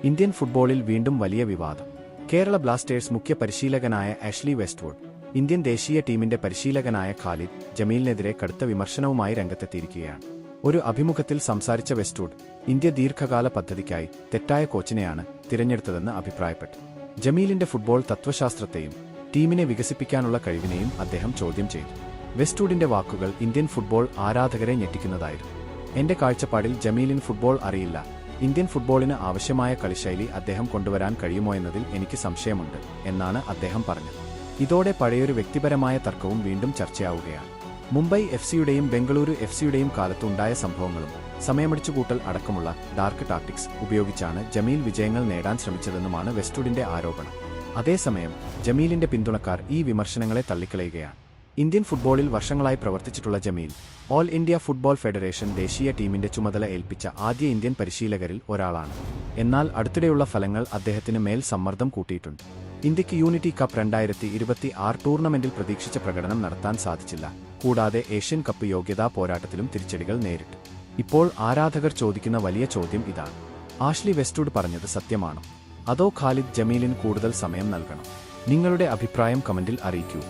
Indian ഫുട്ബോളിൽ വീണ്ടും വലിയ വിവാദം. കേരള ബ്ലാസ്റ്റേഴ്സ് മുഖ്യ പരിശീലകനായ ആഷ്ലി വെസ്റ്റ്വുഡ് ഇന്ത്യൻ ദേശീയ ടീമിന്റെ പരിശീലകനായ ഖാലിദ് ജമീലിനെതിരെ കടുത്ത വിമർശനവുമായി രംഗത്തെത്തിയിരിക്കുകയാണ്. ഒരു അഭിമുഖത്തിൽ സംസാരിച്ച വെസ്റ്റ്വുഡ് ഇന്ത്യ ദീർഘകാല പദ്ധതിക്കായി തെറ്റായ കോച്ചിനെയാണ് തിരഞ്ഞെടുത്തതെന്ന് അഭിപ്രായപ്പെട്ടു. ജമീലിന്റെ ഫുട്ബോൾ തത്വശാസ്ത്രത്തെയും ടീമിനെ വികസിപ്പിക്കാനുള്ള കഴിവിനെയും അദ്ദേഹം ചോദ്യം ചെയ്തു. വെസ്റ്റ്വുഡിന്റെ വാക്കുകൾ ഇന്ത്യൻ ഫുട്ബോൾ ആരാധകരെ ഞെട്ടിക്കുന്നതായിരുന്നു. എന്റെ കാഴ്ചപ്പാടിൽ ജമീലിന് ഫുട്ബോൾ അറിയില്ല. ഇന്ത്യൻ ഫുട്ബോളിന് ആവശ്യമായ കളിശൈലി അദ്ദേഹം കൊണ്ടുവരാൻ കഴിയുമോ എന്നതിൽ എനിക്ക് സംശയമുണ്ട് എന്നാണ് അദ്ദേഹം പറഞ്ഞത്. ഇതോടെ പഴയൊരു വ്യക്തിപരമായ തർക്കവും വീണ്ടും ചർച്ചയാവുകയാണ്. മുംബൈ എഫ്സിയുടെയും ബംഗളൂരു എഫ്സിയുടെയും കാലത്തുണ്ടായ സംഭവങ്ങളും സമയമടിച്ചുകൂട്ടൽ അടക്കമുള്ള ഡാർക്ക് ടാക്ടിക്സ് ഉപയോഗിച്ചാണ് ജമീൽ വിജയങ്ങൾ നേടാൻ ശ്രമിച്ചതെന്നുമാണ് വെസ്റ്റ്വുഡിന്റെ ആരോപണം. അതേസമയം ജമീലിന്റെ പിന്തുണക്കാർ ഈ വിമർശനങ്ങളെ തള്ളിക്കളയുകയാണ്. ഇന്ത്യൻ ഫുട്ബോളിൽ വർഷങ്ങളായി പ്രവർത്തിച്ചിട്ടുള്ള Jamil All India Football Federation ദേശീയ ടീമിന്റെ ചുമതല ഏൽപ്പിച്ച ആദ്യ ഇന്ത്യൻ പരിശീലകരിൽ ഒരാളാണ്. എന്നാൽ അടുത്തിടെയുള്ള ഫലങ്ങൾ അദ്ദേഹത്തിന് മേൽ സമ്മർദ്ദം കൂട്ടിയിട്ടുണ്ട്. ഇന്ത്യക്ക് യൂണിറ്റി കപ്പ് 2026 ടൂർണമെന്റിൽ പ്രതീക്ഷിച്ച പ്രകടനം നടത്താൻ സാധിച്ചില്ല. കൂടാതെ ഏഷ്യൻ കപ്പ് യോഗ്യതാ പോരാട്ടത്തിലും തിരിച്ചടികൾ നേരിട്ടു. ഇപ്പോൾ ആരാധകർ ചോദിക്കുന്ന വലിയ ചോദ്യം ഇതാണ്: ആഷ്ലി വെസ്റ്റ്വുഡ് പറഞ്ഞത് സത്യമാണോ? അതോ ഖാലിദ് ജമീലിന് കൂടുതൽ സമയം നൽകണം? നിങ്ങളുടെ അഭിപ്രായം കമന്റിൽ അറിയിക്കൂ.